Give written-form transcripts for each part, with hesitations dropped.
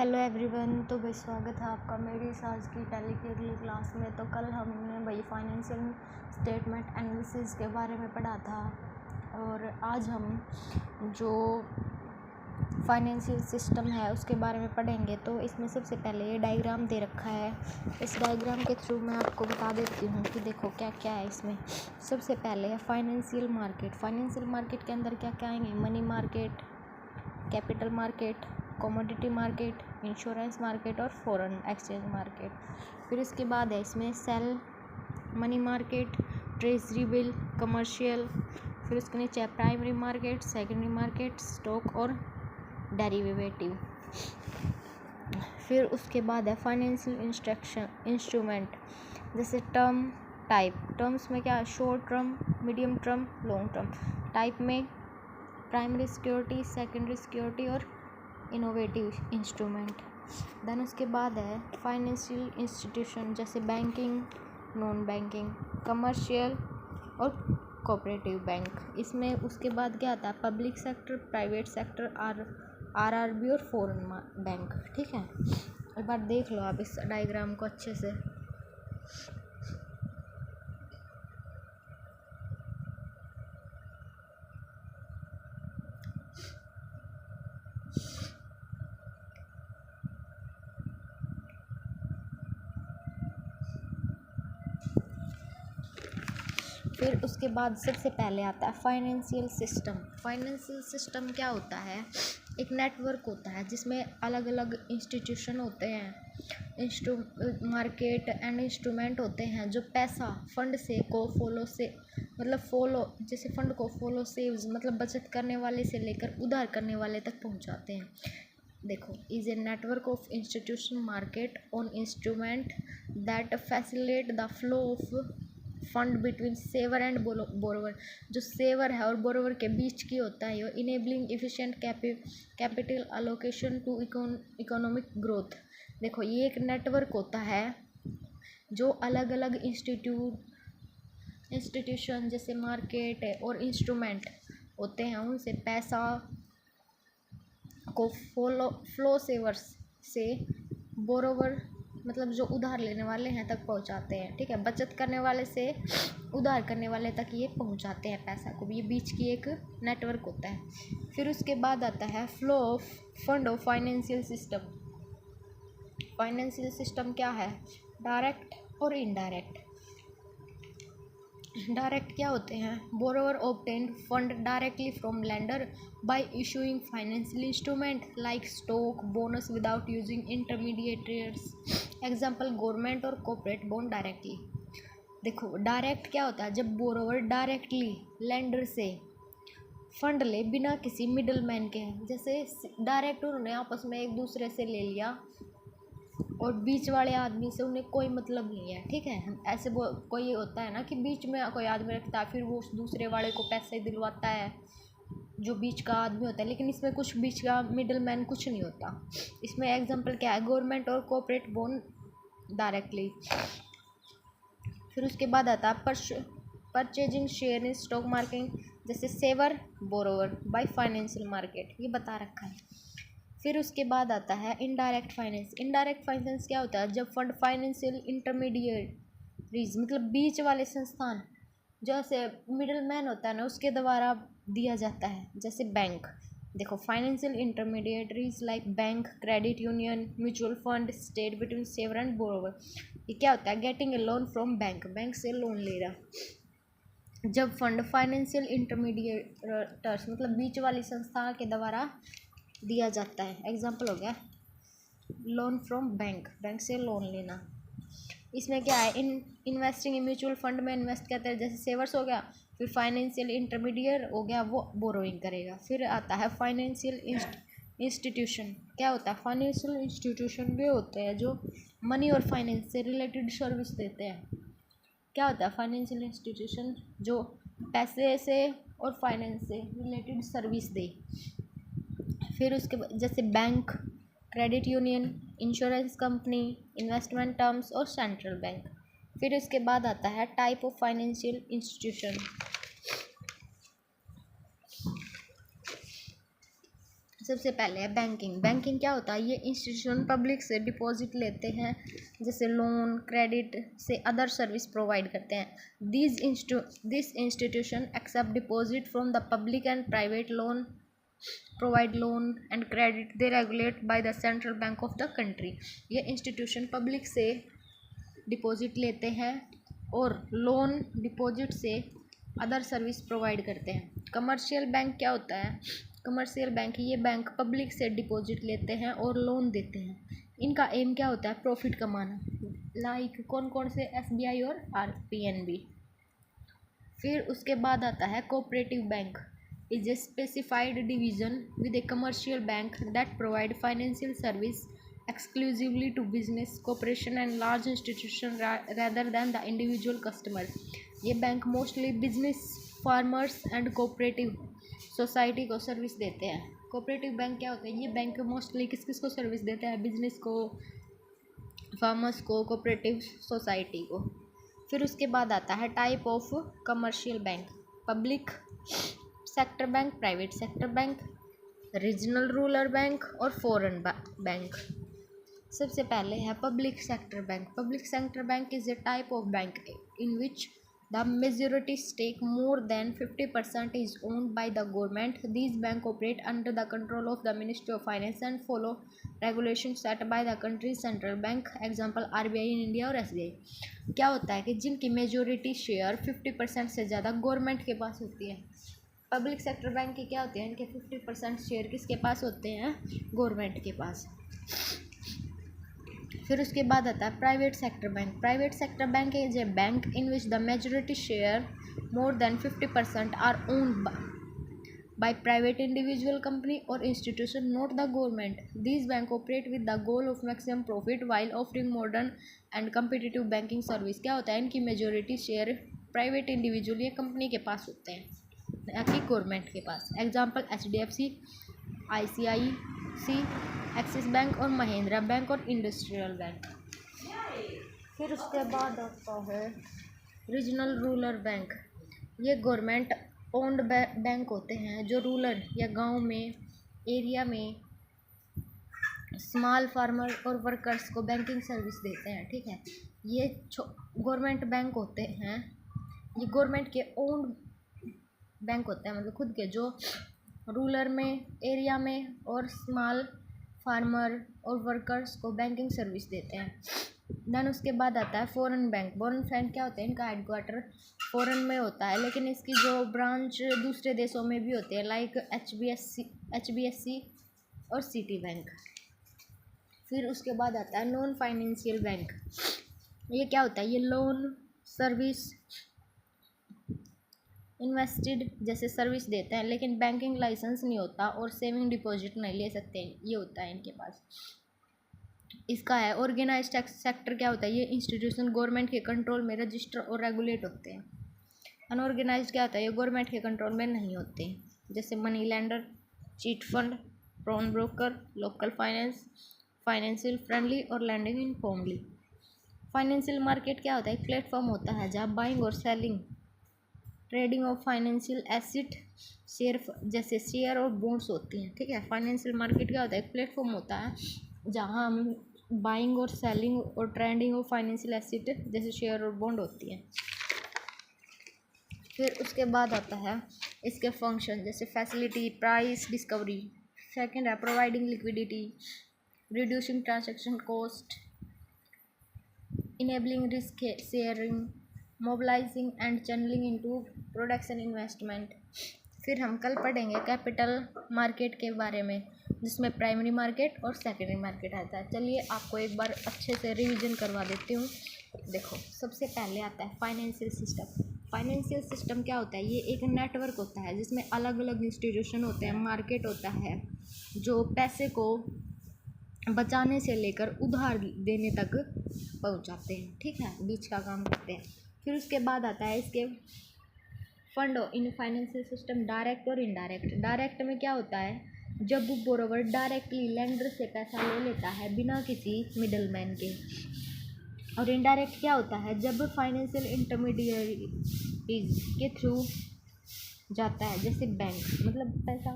Hello everyone. तो भाई स्वागत है आपका मेरी इस आज की टैली की अगली क्लास में। तो कल हमने भाई फाइनेंशियल स्टेटमेंट एनालिसिस के बारे में पढ़ा था और आज हम जो फाइनेंशियल सिस्टम है उसके बारे में पढ़ेंगे। तो इसमें सबसे पहले ये डायग्राम दे रखा है। इस डायग्राम के थ्रू मैं आपको बता देती हूँ कि देखो क्या क्या है इसमें। सबसे पहले है फाइनेंशियल मार्केट। फाइनेंशियल मार्केट के अंदर क्या क्या आएंगे? Money market, capital market, commodity market, insurance market और फॉरेन एक्सचेंज मार्केट। फिर इसके बाद है इसमें cell, money market, treasury bill, commercial. फिर उसके नीचे है primary market, secondary market, stock और डेरिवेटिव। फिर उसके बाद है फाइनेंशियल इंस्ट्रूमेंट, जैसे टर्म टाइप। टर्म्स में क्या है? Short term, medium term, long term. Type में प्राइमरी सिक्योरिटी, सेकेंडरी सिक्योरिटी और इनोवेटिव इंस्ट्रूमेंट। देन उसके बाद है फाइनेंशियल इंस्टीट्यूशन, जैसे बैंकिंग, नॉन बैंकिंग, कमर्शियल और कोऑपरेटिव बैंक। इसमें उसके बाद क्या आता है? Public sector, private sector, RRB और फॉरेन बैंक। ठीक है, एक बार देख लो आप इस डायग्राम को अच्छे से। फिर उसके बाद सबसे पहले आता है फाइनेंशियल सिस्टम। फाइनेंशियल सिस्टम क्या होता है? एक नेटवर्क होता है जिसमें अलग अलग इंस्टीट्यूशन होते हैं, मार्केट एंड इंस्ट्रूमेंट होते हैं जो पैसा फंड से को फॉलो से फॉलो, जैसे फंड को फॉलो सेव्स बचत करने वाले से लेकर उधार करने वाले तक पहुंचाते हैं। देखो, is a network of institution market on instrument that facilitate the flow of fund between saver and borrower. जो सेवर है और बोरोवर के बीच की होता है, ये enabling efficient capital allocation to economic growth. देखो, ये एक नेटवर्क होता है जो अलग अलग इंस्टीट्यूशन जैसे मार्केट और इंस्ट्रूमेंट होते हैं, उनसे पैसा को फ्लो सेवर्स से बोरोवर जो उधार लेने वाले हैं तक पहुंचाते हैं। ठीक है, बचत करने वाले से उधार करने वाले तक ये पहुंचाते हैं पैसा को। ये बीच की एक नेटवर्क होता है। फिर उसके बाद आता है flow of fund of financial system. Financial system क्या है? डायरेक्ट और इनडायरेक्ट। डायरेक्ट क्या होते हैं? Borrower obtained fund directly from lender by issuing financial instrument like stock, bonus without using intermediators. Example government और कॉर्पोरेट बॉन्ड डायरेक्टली। देखो, direct क्या होता है? जब बोरोवर डायरेक्टली लेंडर से फंड ले बिना किसी मिडल मैन के, जैसे डायरेक्ट उन्होंने आपस में एक दूसरे से ले लिया और बीच वाले आदमी से उन्हें कोई मतलब नहीं है। ठीक है, ऐसे कोई होता है ना कि बीच में कोई आदमी रखता है, फिर वो दूसरे वाले को पैसे दिलवाता है जो बीच का आदमी होता है, लेकिन इसमें कुछ बीच का मिडल मैन कुछ नहीं होता। इसमें एग्जांपल क्या है? गवर्नमेंट और कॉर्पोरेट बॉन्ड डायरेक्टली। फिर उसके बाद आता है purchasing share in stock market, जैसे saver borrower by financial market, ये बता रखा है। फिर उसके बाद आता है इनडायरेक्ट फाइनेंस। इनडायरेक्ट फाइनेंस क्या होता है? जब फंड फाइनेंशियल इंटरमीडिएटरीज बीच वाले संस्थान, जैसे मिडल मैन होता है ना, उसके द्वारा दिया जाता है, जैसे बैंक। देखो, financial intermediaries like bank, credit union, mutual fund, state between saver and borrower. ये क्या होता है? Getting a loan from bank, bank से लोन ले रहा। जब फंड फाइनेंशियल इंटरमीडिएटर्स बीच वाली संस्था के द्वारा दिया जाता है। एग्जाम्पल हो गया लोन फ्रॉम बैंक, बैंक से लोन लेना। इसमें क्या है? इन्वेस्टिंग इन म्यूचुअल फंड में इन्वेस्ट करते हैं, जैसे सेवर्स हो गया। फिर फाइनेंशियल इंटरमीडिएट हो गया, वो बोरोइंग करेगा। फिर आता है फाइनेंशियल इंस्टीट्यूशन। क्या होता है? फाइनेंशियल इंस्टीट्यूशन वे होते हैं जो मनी और फाइनेंस से रिलेटेड सर्विस देते हैं। क्या होता है? फाइनेंशियल इंस्टीट्यूशन जो पैसे से और फाइनेंस से रिलेटेड सर्विस दे। फिर उसके जैसे bank, credit union, insurance company, investment terms और सेंट्रल बैंक। फिर उसके बाद आता है टाइप ऑफ फाइनेंशियल इंस्टीट्यूशन। सबसे पहले है बैंकिंग। बैंकिंग क्या होता है? ये इंस्टीट्यूशन पब्लिक से डिपॉजिट लेते हैं, जैसे लोन, क्रेडिट से अदर सर्विस प्रोवाइड करते हैं। This institution accept deposit from the public and private loan, provide loan and credit they regulate by the central bank of the country. ये institution public से deposit लेते हैं और loan, deposit से other service provide करते हैं। Commercial bank क्या होता है? कमर्शियल बैंक, ये बैंक पब्लिक से डिपॉजिट लेते हैं और लोन देते हैं। इनका एम क्या होता है? प्रॉफिट कमाना। लाइक कौन कौन से? एसबीआई और आरपीएनबी। फिर उसके बाद आता है cooperative bank. Is a specified division with A commercial bank that provide financial service exclusively to business, corporation and large institution rather than the individual customer। ये bank mostly business, farmers and cooperative society को service देते हैं। Cooperative bank क्या होता है? ये bank mostly किस किस को सर्विस देते हैं? बिजनेस को, फार्मर्स को, कोऑपरेटिव सोसाइटी को। फिर उसके बाद आता है type of commercial bank. Public sector bank, private sector bank, regional rural bank और फॉरेन बैंक। सबसे पहले है public sector bank. Public sector bank is a type of bank in which the majority stake more than 50% is owned by the government. These bank operate under the control of the ministry of finance and follow regulation set by the country central bank. Example RBI in India और SBI. क्या होता है कि जिनकी majority share 50% से ज़्यादा government के पास होती है। पब्लिक सेक्टर बैंक के क्या होते हैं? इनके 50% शेयर किसके पास होते हैं? गवर्नमेंट के पास। फिर उसके बाद आता है private sector bank. Private sector bank is a bank in which the majority share more than 50% are owned by private individual company or institution, not the government. These banks operate with the goal of maximum profit while offering modern and competitive banking service। क्या होता है? इनकी majority share private individual या company के पास होते हैं, ना कि गवर्नमेंट के पास। Example HDFC, ICIC, Axis bank और महिंद्रा बैंक और इंडस्ट्रियल बैंक। फिर उसके बाद आता है रीजनल रूरल बैंक। ये गवर्नमेंट ओन्ड बैंक होते हैं जो रूरल या गांव में, एरिया में स्मॉल फार्मर और वर्कर्स को बैंकिंग सर्विस देते हैं। ठीक है, ये गवर्नमेंट बैंक होते हैं। ये गवर्नमेंट के ओन्ड बैंक होते हैं, मतलब खुद के, जो रूरल में, एरिया में और स्मॉल फार्मर और वर्कर्स को बैंकिंग सर्विस देते हैं। देन उसके बाद आता है फॉरेन बैंक। फॉरेन बैंक क्या होते हैं? इनका हेडक्वार्टर फॉरेन में होता है, लेकिन इसकी जो ब्रांच दूसरे देशों में भी होती है, लाइक एचबीएससी और सिटी बैंक। फिर उसके बाद आता है नॉन फाइनेंशियल बैंक। ये क्या होता है? ये लोन, सर्विस, इन्वेस्टेड जैसे सर्विस देते हैं, लेकिन बैंकिंग लाइसेंस नहीं होता और सेविंग डिपॉजिट नहीं ले सकते, ये होता है इनके पास। इसका है ऑर्गेनाइज्ड सेक्टर। क्या होता है? ये इंस्टीट्यूशन गवर्नमेंट के कंट्रोल में रजिस्टर और रेगुलेट होते हैं। अनऑर्गेनाइज्ड क्या होता है? ये गवर्नमेंट के कंट्रोल में नहीं होते, जैसे money lender, chit fund, pawn broker, local finance, financial friendly और लैंडिंग इनफॉर्मली। फाइनेंशियल मार्केट क्या होता है? एक प्लेटफॉर्म होता है जहाँ बाइंग और selling, trading of financial asset, share जैसे शेयर और बॉन्ड्स होती हैं। ठीक है, फाइनेंशियल मार्केट क्या होता है? एक प्लेटफॉर्म होता है जहाँ हम बाइंग और सेलिंग और ट्रेडिंग ऑफ फाइनेंशियल एसेट जैसे शेयर और बॉन्ड होती हैं। फिर उसके बाद आता है इसके फंक्शन, जैसे फैसिलिटी, प्राइस डिस्कवरी। सेकंड है providing liquidity, reducing transaction cost, enabling risk sharing, mobilising and channelling into products and investment. फिर हम कल पढ़ेंगे कैपिटल मार्केट के बारे में, जिसमें प्राइमरी मार्केट और सेकेंडरी मार्केट आता है। चलिए आपको एक बार अच्छे से रिवीजन करवा देती हूँ। देखो, सबसे पहले आता है फाइनेंशियल सिस्टम। फाइनेंशियल सिस्टम क्या होता है? ये एक नेटवर्क होता है जिसमें अलग अलग इंस्टीट्यूशन होते हैं, मार्केट होता है जो पैसे को बचाने से लेकर उधार देने तक पहुंचाते हैं। ठीक है, बीच का काम करते हैं। फिर उसके बाद आता है इसके fund in financial system, direct और इनडायरेक्ट। डायरेक्ट में क्या होता है? जब बोरोवर डायरेक्टली लेंडर से पैसा ले लेता है बिना किसी मिडलमैन के। और इनडायरेक्ट क्या होता है? जब फाइनेंशियल इंटरमीडिएरीज के थ्रू जाता है, जैसे बैंक, मतलब पैसा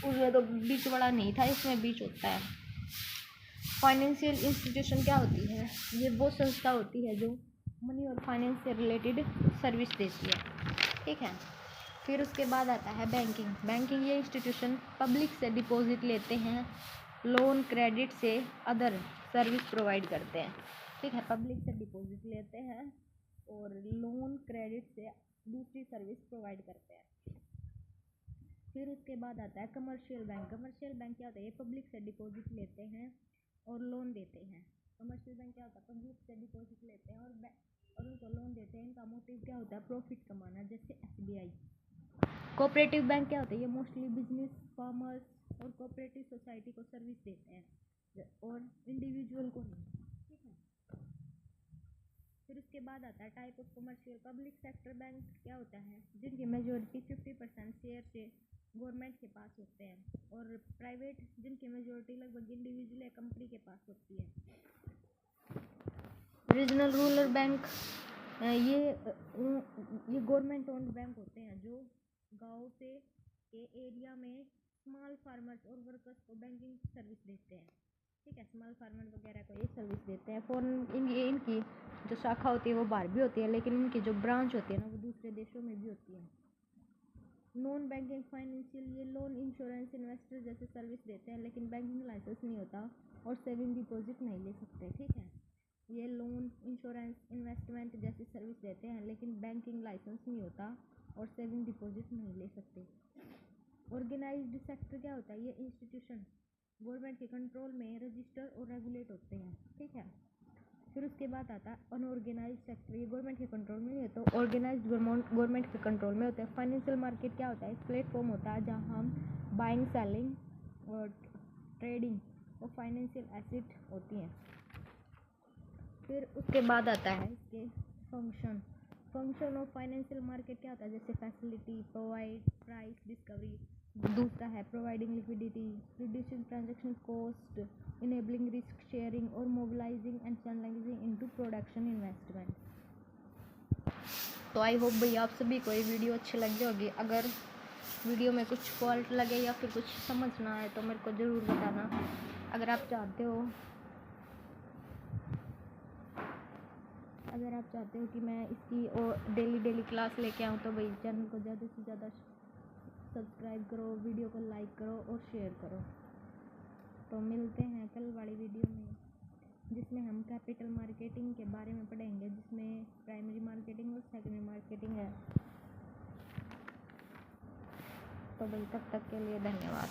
उसमें तो बीच वाला नहीं था, इसमें बीच होता है। फाइनेंशियल इंस्टीट्यूशन क्या होती है? ये वो संस्था होती है जो मनी और फाइनेंस से रिलेटेड सर्विस देती है, ठीक है। फिर उसके बाद आता है बैंकिंग। बैंकिंग ये इंस्टीट्यूशन पब्लिक से डिपॉजिट लेते हैं, लोन, क्रेडिट से अदर सर्विस प्रोवाइड करते हैं, ठीक है। पब्लिक से डिपॉजिट लेते हैं और लोन, क्रेडिट से दूसरी सर्विस प्रोवाइड करते हैं। फिर उसके बाद आता है कमर्शियल बैंक। कमर्शियल बैंक क्या होता है? ये पब्लिक से डिपॉजिट लेते हैं और लोन देते हैं। कमर्शियल बैंक क्या होता है? पब्लिक से डिपॉजिट लेते हैं और उनको लोन देते हैं। इनका मोटिव क्या होता है? प्रॉफिट कमाना, जैसे SBI। कोऑपरेटिव बैंक क्या होता है? ये मोस्टली बिजनेस, फार्मर्स और कोऑपरेटिव सोसाइटी को सर्विस देते हैं और इंडिविजुअल को नहीं, ठीक है। फिर उसके बाद आता है type of commercial. Public sector bank क्या होता है? जिनकी मेजोरिटी 50% शेयर से गवर्नमेंट के पास होते हैं, और प्राइवेट जिनकी मेजोरिटी लगभग इंडिविजुअल या कंपनी के पास होती है। रीजनल रूरल बैंक ये गवर्नमेंट ओन्ड बैंक होते हैं जो गांव से के एरिया में स्मॉल फार्मर्स और वर्कर्स को बैंकिंग सर्विस देते हैं, ठीक है। स्मॉल फार्मर वगैरह को ये सर्विस देते हैं। फॉरेन इनकी जो शाखा होती है वो बाहर भी होती है, लेकिन इनकी जो ब्रांच होती है ना वो दूसरे देशों में भी होती है। नॉन बैंकिंग फाइनेंशियल, ये लोन, इंश्योरेंस, इन्वेस्टर जैसे सर्विस देते हैं, लेकिन बैंकिंग लाइसेंस नहीं होता और सेविंग डिपॉजिट नहीं ले सकते, ठीक है। ये लोन, इंश्योरेंस, इन्वेस्टमेंट जैसी सर्विस देते हैं, लेकिन बैंकिंग लाइसेंस नहीं होता और सेविंग डिपॉजिट नहीं ले सकते। ऑर्गेनाइज्ड सेक्टर क्या होता है? ये इंस्टीट्यूशन गवर्नमेंट के कंट्रोल में रजिस्टर और रेगुलेट होते हैं, ठीक है। फिर उसके बाद आता है अनऑर्गेनाइज्ड सेक्टर। ये गवर्नमेंट के कंट्रोल में नहीं है, तो ऑर्गेनाइज्ड गवर्नमेंट के कंट्रोल में होते हैं। फाइनेंशियल मार्केट क्या होता है? एक प्लेटफॉर्म होता है जहाँ हम बाइंग, सेलिंग और ट्रेडिंग और फाइनेंशियल एसेट होती हैं। फिर उसके बाद आता है इसके फंक्शन ऑफ फाइनेंशियल मार्केट क्या होता है? जैसे फैसिलिटी, प्रोवाइड, प्राइस डिस्कवरी। दूसरा है providing liquidity, reducing transaction cost, enabling risk sharing और mobilising and channelising into production investment. तो आई होप भैया आप सभी को ये वीडियो अच्छी लगी होगी। अगर वीडियो में कुछ फॉल्ट लगे या फिर कुछ समझ ना आए तो मेरे को ज़रूर बताना। अगर आप चाहते हो कि मैं इसकी और डेली क्लास लेके आऊँ तो भाई चैनल को ज़्यादा से ज़्यादा सब्सक्राइब करो, वीडियो को लाइक करो और शेयर करो। तो मिलते हैं कल वाली वीडियो में, जिसमें हम कैपिटल मार्केटिंग के बारे में पढ़ेंगे, जिसमें प्राइमरी मार्केटिंग और सेकेंडरी मार्केटिंग है। तो भाई तब तक के लिए धन्यवाद।